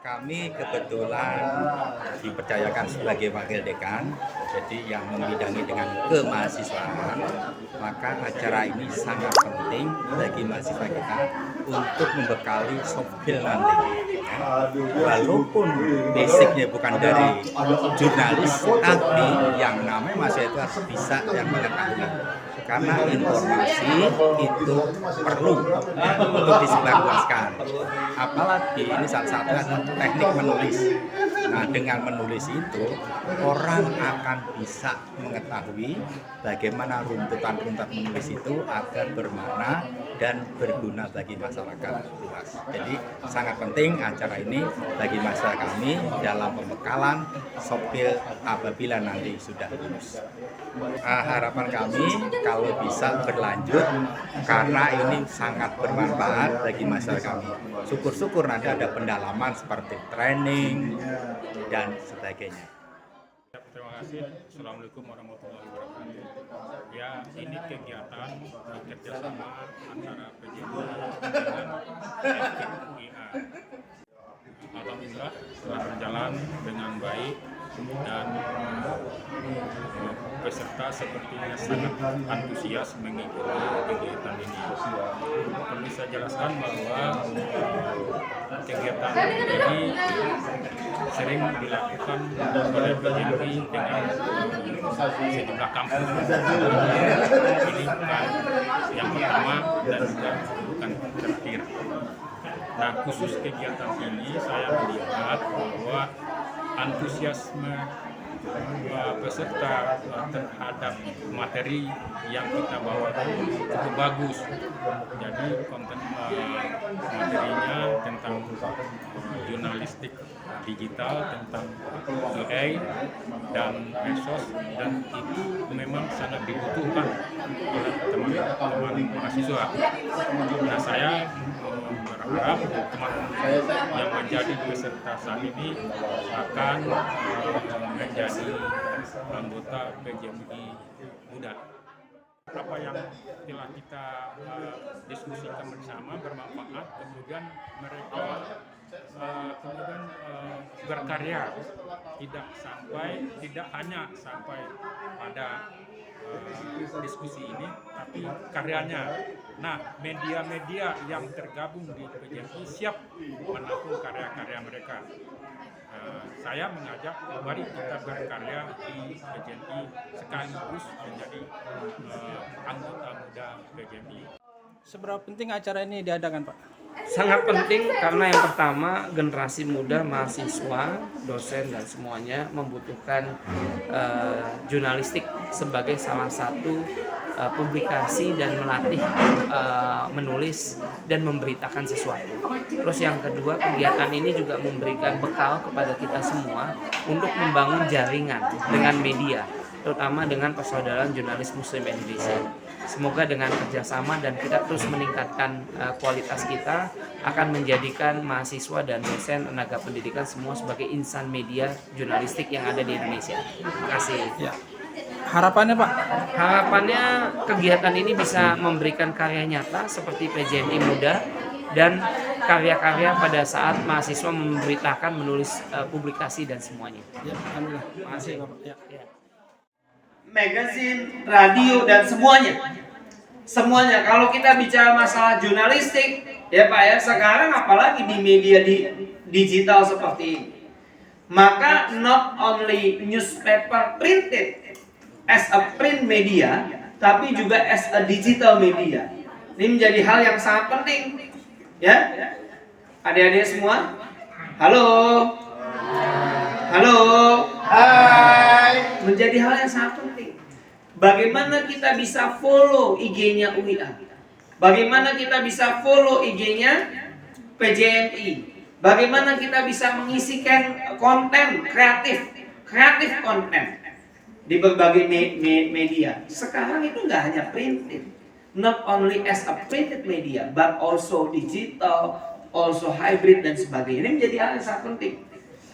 Kami kebetulan dipercayakan sebagai wakil dekan, jadi yang membidangi dengan kemahasiswaan, maka acara ini sangat penting bagi mahasiswa kita untuk membekali soft skill nanti. Walaupun basicnya bukan dari jurnalis, tapi yang namanya mahasiswa itu harus bisa yang mengetahui. Karena informasi itu perlu untuk disebarluaskan. Apalagi ini salah satu teknik menulis. Nah, dengan menulis itu orang akan bisa mengetahui bagaimana runtutan-runtutan menulis itu agar bermakna dan berguna bagi masyarakat luas. Jadi sangat penting acara ini bagi masyarakat kami dalam pembekalan soft skill apabila nanti sudah lulus. Harapan kami kalau bisa berlanjut karena ini sangat bermanfaat bagi masyarakat kami. Syukur-syukur nanti ada pendalaman seperti training dan sebagainya. Terima kasih. Assalamualaikum warahmatullahi wabarakatuh. Ya, ini kegiatan kerjasama antara PJMI dengan FKUIA. Alhamdulillah telah berjalan dengan baik dan peserta sepertinya sangat antusias mengikuti kegiatan ini. Perlu saya jelaskan bahwa kegiatan ini sering dilakukan oleh PJMI dengan sejumlah kampus. Ini bukan yang pertama dan juga bukan terakhir. Nah, khusus kegiatan ini saya melihat bahwa antusiasme peserta terhadap materi yang kita bawa itu cukup bagus. Jadi konten materinya tentang jurnalistik digital, tentang AI dan medsos, dan itu memang sangat dibutuhkan oleh teman-teman mahasiswa. Nah, saya berharap teman-teman yang menjadi peserta saat ini akan menjadi anggota PJMI muda. Apa yang telah kita diskusikan bersama bermanfaat, kemudian mereka berkarya, tidak hanya sampai pada diskusi ini, tapi karyanya. Nah, media-media yang tergabung di PJMI siap menampung karya-karya mereka. Saya mengajak mari kita berkarya di PJMI sekaligus menjadi anggota muda PJMI. Seberapa penting acara ini diadakan, Pak? Sangat penting karena yang pertama generasi muda, mahasiswa, dosen dan semuanya membutuhkan jurnalistik sebagai salah satu publikasi dan melatih menulis dan memberitakan sesuatu. Terus yang kedua, kegiatan ini juga memberikan bekal kepada kita semua untuk membangun jaringan dengan media, terutama dengan persaudaraan jurnalis Muslim Indonesia. Semoga dengan kerjasama dan kita terus meningkatkan kualitas kita akan menjadikan mahasiswa dan dosen tenaga pendidikan semua sebagai insan media jurnalistik yang ada di Indonesia. Terima kasih. Ya. Harapannya, Pak? Harapannya kegiatan ini bisa memberikan karya nyata seperti PJMI Muda dan karya-karya pada saat mahasiswa memberitakan, menulis publikasi dan semuanya. Ya, alhamdulillah. Terima kasih, Bapak. Ya. Magazine, radio dan semuanya. Kalau kita bicara masalah jurnalistik, ya Pak ya, sekarang apalagi di media digital seperti ini, maka not only newspaper printed as a print media, tapi juga as a digital media. Ini menjadi hal yang sangat penting, ya. Adik-adik semua, halo. Hai. Menjadi hal yang sangat penting. Bagaimana kita bisa follow IG-nya UIA? Bagaimana kita bisa follow IG-nya PJMI? Bagaimana kita bisa mengisikan konten kreatif konten di berbagai media? Sekarang itu nggak hanya printed, not only as a printed media, but also digital, also hybrid dan sebagainya. Ini menjadi hal yang sangat penting.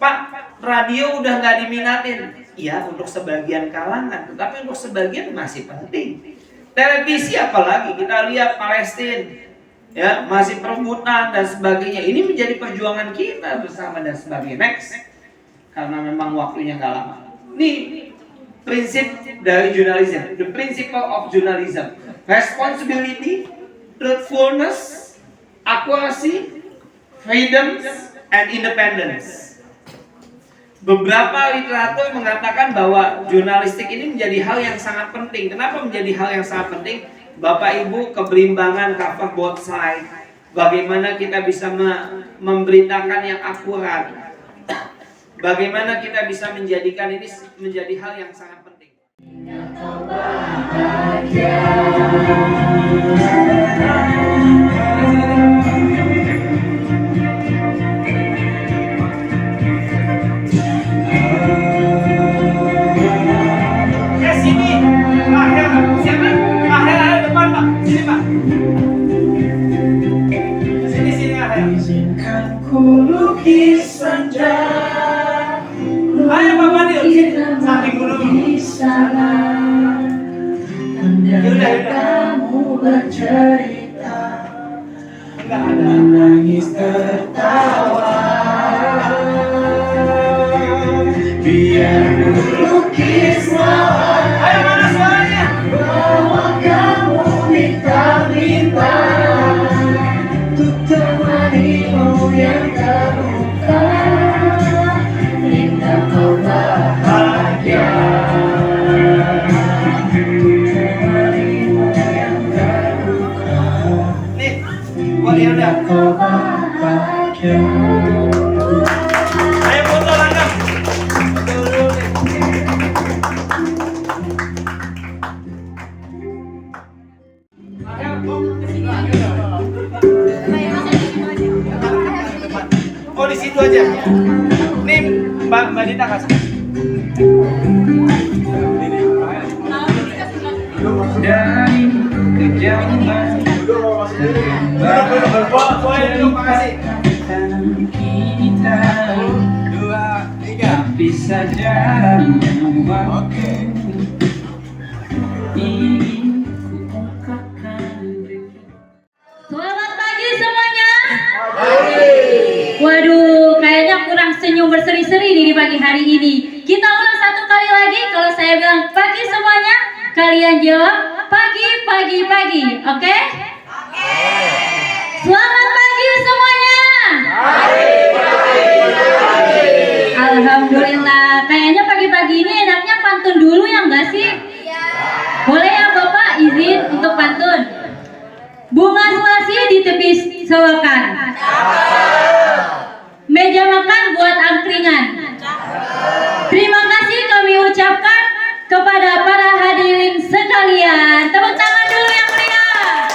Pak, radio udah nggak diminatin. Ya, untuk sebagian kalangan, tetapi untuk sebagian masih penting. Televisi apalagi, kita lihat Palestina, ya masih perebutan dan sebagainya. Ini menjadi perjuangan kita bersama dan sebagainya. Next, karena memang waktunya nggak lama. Nih prinsip dari jurnalisme, the principle of journalism: responsibility, truthfulness, accuracy, freedom, and independence. Beberapa literatur mengatakan bahwa jurnalistik ini menjadi hal yang sangat penting. Kenapa menjadi hal yang sangat penting? Bapak Ibu, keberimbangan, cover both side. Bagaimana kita bisa memberitakan yang akurat. Bagaimana kita bisa menjadikan ini menjadi hal yang sangat penting. Kamu bercerita, menangis tertawa, biar lukis lawan. Ayo mana suaranya? Bahwa kamu minta-minta untuk temanimu yang terluka, hingga kau bahagia. Kau bahagia. Ayo foto lanjut. Oh di situ aja. Nih Mbak Dita kasih. Dari kejauhan. Kita bisa jalan waktu ini. Selamat pagi semuanya. Waduh, kayaknya kurang senyum berseri-seri nih di pagi hari ini. Kita ulang satu kali lagi. Kalau saya bilang pagi semuanya, kalian jawab pagi, pagi, pagi. Oke? Selamat pagi semuanya. Alhamdulillah. Kayaknya pagi-pagi ini enaknya pantun dulu ya enggak sih? Boleh ya Bapak izin untuk pantun? Bunga selasi di tepi selokan. Meja makan buat angkringan. Terima kasih kami ucapkan kepada para hadirin sekalian. Tepuk tangan dulu yang meriah.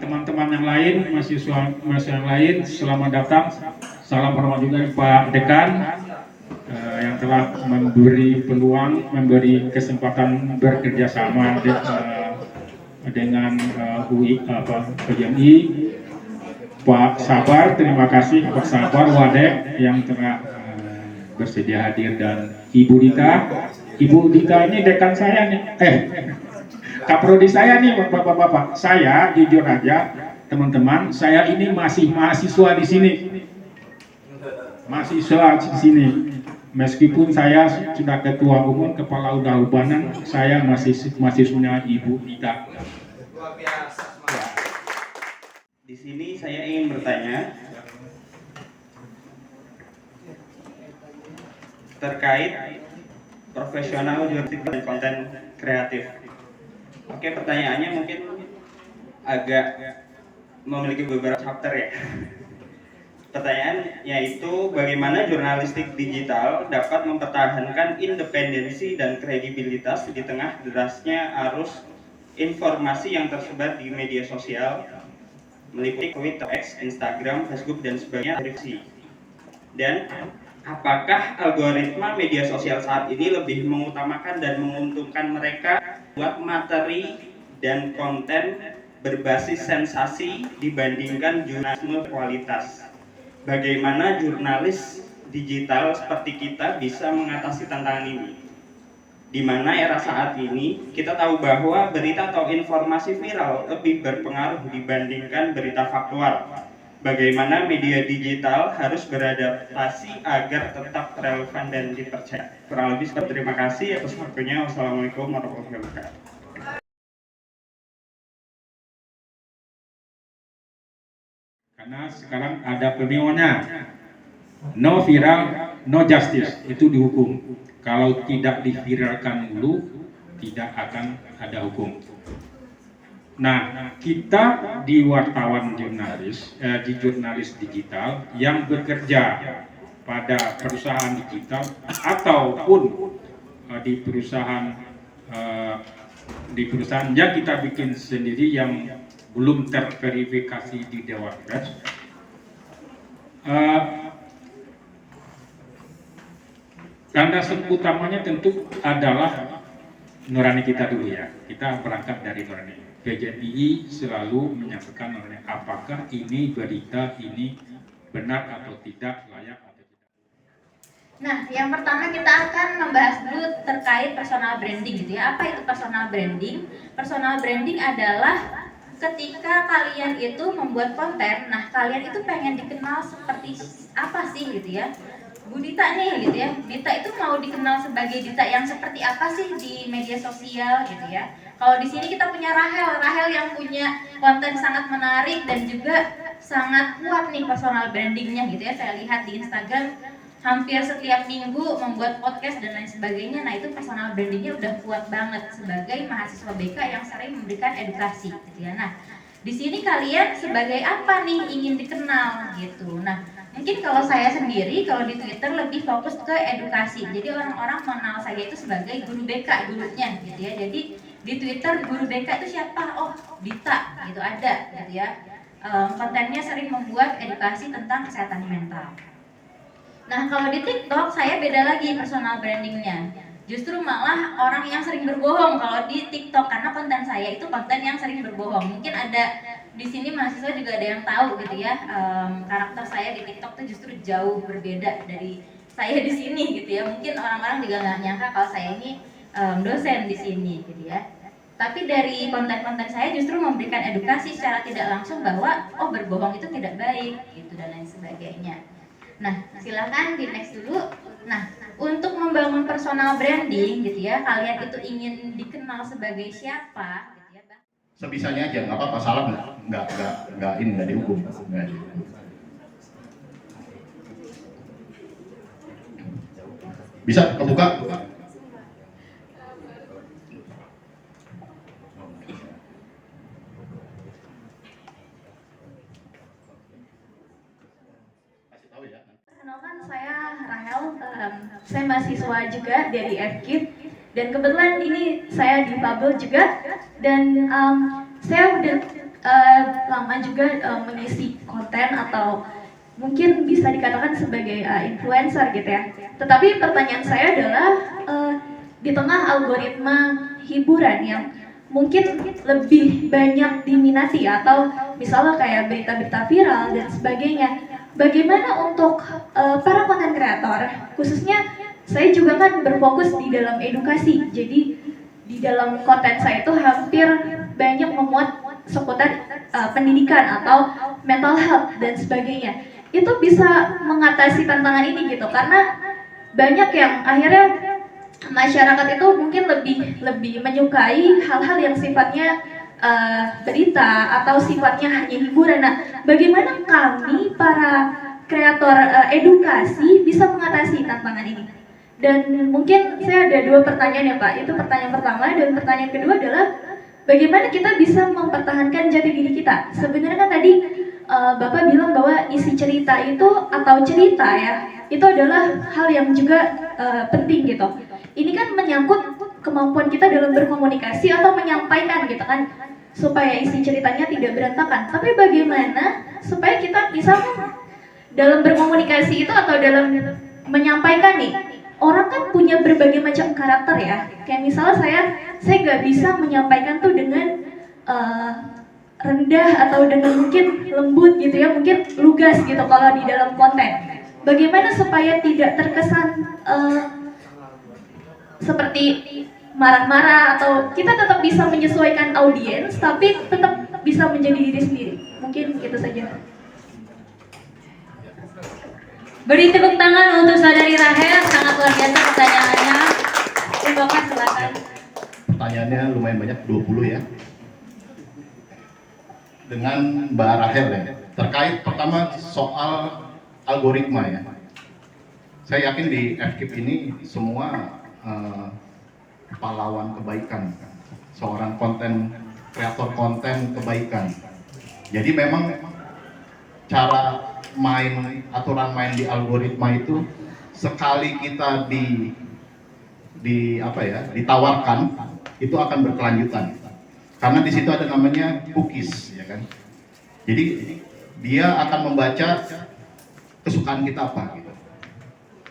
Teman-teman yang lain, mahasiswa yang lain, selamat datang. Salam hormat juga Pak Dekan yang telah memberi peluang, memberi kesempatan bekerja sama dengan PJMI. Pak Sabar, terima kasih Pak Sabar Wadek yang telah bersedia hadir, dan Ibu Dita. Ibu Dita ini dekan saya nih, kaprodi saya nih Bapak-bapak. Saya jujur aja teman-teman, saya ini masih mahasiswa di sini. Mahasiswa di sini. Meskipun saya sudah ketua umum, kepala udahbanan, saya masih mahasiswanya Ibu Dita. Luar biasa. Di sini saya ingin bertanya terkait profesional jurnalistik dan konten kreatif. Oke, pertanyaannya mungkin agak memiliki beberapa chapter ya. Pertanyaan yaitu bagaimana jurnalistik digital dapat mempertahankan independensi dan kredibilitas di tengah derasnya arus informasi yang tersebar di media sosial meliputi Twitter, X, Instagram, Facebook, dan sebagainya. Dan apakah algoritma media sosial saat ini lebih mengutamakan dan menguntungkan mereka buat materi dan konten berbasis sensasi dibandingkan jurnalisme kualitas? Bagaimana jurnalis digital seperti kita bisa mengatasi tantangan ini? Di mana era saat ini kita tahu bahwa berita atau informasi viral lebih berpengaruh dibandingkan berita faktual. Bagaimana media digital harus beradaptasi agar tetap relevan dan dipercaya. Kurang lebih terima kasih atas waktunya. Wassalamualaikum warahmatullahi wabarakatuh. Karena sekarang ada pemionya, no viral, no justice, itu dihukum. Kalau tidak diviralkan dulu, tidak akan ada hukum. Nah, kita di wartawan jurnalis, di jurnalis digital yang bekerja pada perusahaan digital ataupun di perusahaan yang kita bikin sendiri yang belum terverifikasi di Dewan Pers. Landasan utamanya tentu adalah nurani kita dulu ya. Kita berangkat dari nurani. PJMI selalu menyampaikan nurani. Apakah ini berita ini benar atau tidak, layak atau tidak. Nah, yang pertama kita akan membahas dulu terkait personal branding gitu ya. Apa itu personal branding? Personal branding adalah ketika kalian itu membuat konten, nah kalian itu pengen dikenal seperti apa sih gitu ya. Bu Dita nih gitu ya, Dita itu mau dikenal sebagai Dita yang seperti apa sih di media sosial gitu ya. Kalau di sini kita punya Rahel yang punya konten sangat menarik dan juga sangat kuat nih personal brandingnya gitu ya. Saya lihat di Instagram hampir setiap minggu membuat podcast dan lain sebagainya. Nah itu personal brandingnya udah kuat banget sebagai mahasiswa BK yang sering memberikan edukasi gitu ya. Nah di sini kalian sebagai apa nih ingin dikenal gitu. Nah mungkin kalau saya sendiri, kalau di Twitter lebih fokus ke edukasi. Jadi orang-orang mengenal saya itu sebagai guru BK dulunya gitu ya. Jadi di Twitter guru BK itu siapa? Oh, Dita gitu ada gitu ya. Kontennya sering membuat edukasi tentang kesehatan mental. Nah, kalau di TikTok saya beda lagi personal brandingnya. Justru malah orang yang sering berbohong kalau di TikTok karena konten saya itu konten yang sering berbohong. Mungkin ada di sini mahasiswa juga ada yang tahu gitu ya, karakter saya di TikTok tuh justru jauh berbeda dari saya di sini gitu ya. Mungkin orang-orang juga nggak nyangka kalau saya ini dosen di sini gitu ya. Tapi dari konten-konten saya justru memberikan edukasi secara tidak langsung bahwa oh berbohong itu tidak baik gitu dan lain sebagainya. Nah silakan di next dulu. Nah untuk membangun personal branding gitu ya, kalian itu ingin dikenal sebagai siapa? Sebisanya aja, nggak apa-apa, salah nggak dihukum. Bisa kebuka? Perkenalkan saya Rahel, saya mahasiswa juga dari FKIP. Dan kebetulan ini saya difabel juga dan saya udah lama juga mengisi konten atau mungkin bisa dikatakan sebagai influencer gitu ya. Tetapi pertanyaan saya adalah di tengah algoritma hiburan yang mungkin lebih banyak diminati atau misalnya kayak berita-berita viral dan sebagainya, bagaimana untuk para konten kreator khususnya saya juga kan berfokus di dalam edukasi, jadi di dalam konten saya itu hampir banyak memuat seputar pendidikan atau mental health dan sebagainya. Itu bisa mengatasi tantangan ini gitu, karena banyak yang akhirnya masyarakat itu mungkin lebih menyukai hal-hal yang sifatnya berita atau sifatnya hanya hiburan. Nah, bagaimana kami para kreator edukasi bisa mengatasi tantangan ini? Dan mungkin saya ada dua pertanyaan ya Pak. Itu pertanyaan pertama dan pertanyaan kedua adalah bagaimana kita bisa mempertahankan jati diri kita. Sebenarnya kan tadi Bapak bilang bahwa isi cerita itu atau cerita ya, itu adalah hal yang juga penting gitu. Ini kan menyangkut kemampuan kita dalam berkomunikasi atau menyampaikan gitu kan, supaya isi ceritanya tidak berantakan. Tapi bagaimana supaya kita misalnya dalam berkomunikasi itu atau dalam menyampaikan nih, orang kan punya berbagai macam karakter ya. Kayak misalnya saya nggak bisa menyampaikan tuh dengan rendah atau dengan mungkin lembut gitu ya, mungkin lugas gitu kalau di dalam konten. Bagaimana supaya tidak terkesan seperti marah-marah, atau kita tetap bisa menyesuaikan audiens tapi tetap bisa menjadi diri sendiri. Mungkin itu saja. Beri tepuk tangan untuk saudari Rahel, sangat luar biasa pertanyaannya. Bapak silakan. Pertanyaannya lumayan banyak, 20 ya. Dengan Mbak Rahel ya, terkait pertama soal algoritma ya. Saya yakin di FKIP ini semua pahlawan kebaikan, seorang kreator konten kebaikan. Jadi memang cara aturan main di algoritma itu sekali kita ditawarkan itu akan berkelanjutan. Karena di situ ada namanya cookies, ya kan. Jadi dia akan membaca kesukaan kita apa gitu.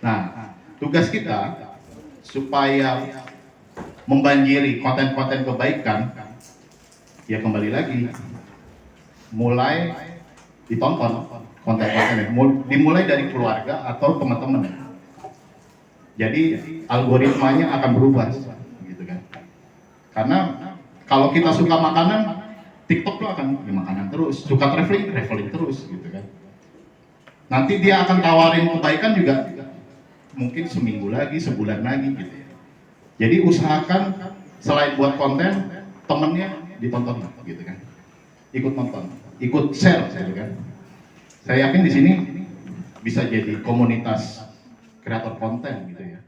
Nah, tugas kita supaya membanjiri konten-konten kebaikan, ya kembali lagi mulai ditonton konten-kontennya, dimulai dari keluarga atau teman-teman. Jadi algoritmanya akan berubah, gitu kan? Karena kalau kita suka makanan, TikTok tuh akan makanan terus, suka traveling terus, gitu kan? Nanti dia akan tawarin kebaikan juga, mungkin seminggu lagi, sebulan lagi, gitu ya. Jadi usahakan selain buat konten, temennya ditonton, gitu kan? Ikut nonton, ikut share, gitu kan? Saya yakin di sini bisa jadi komunitas kreator konten gitu ya.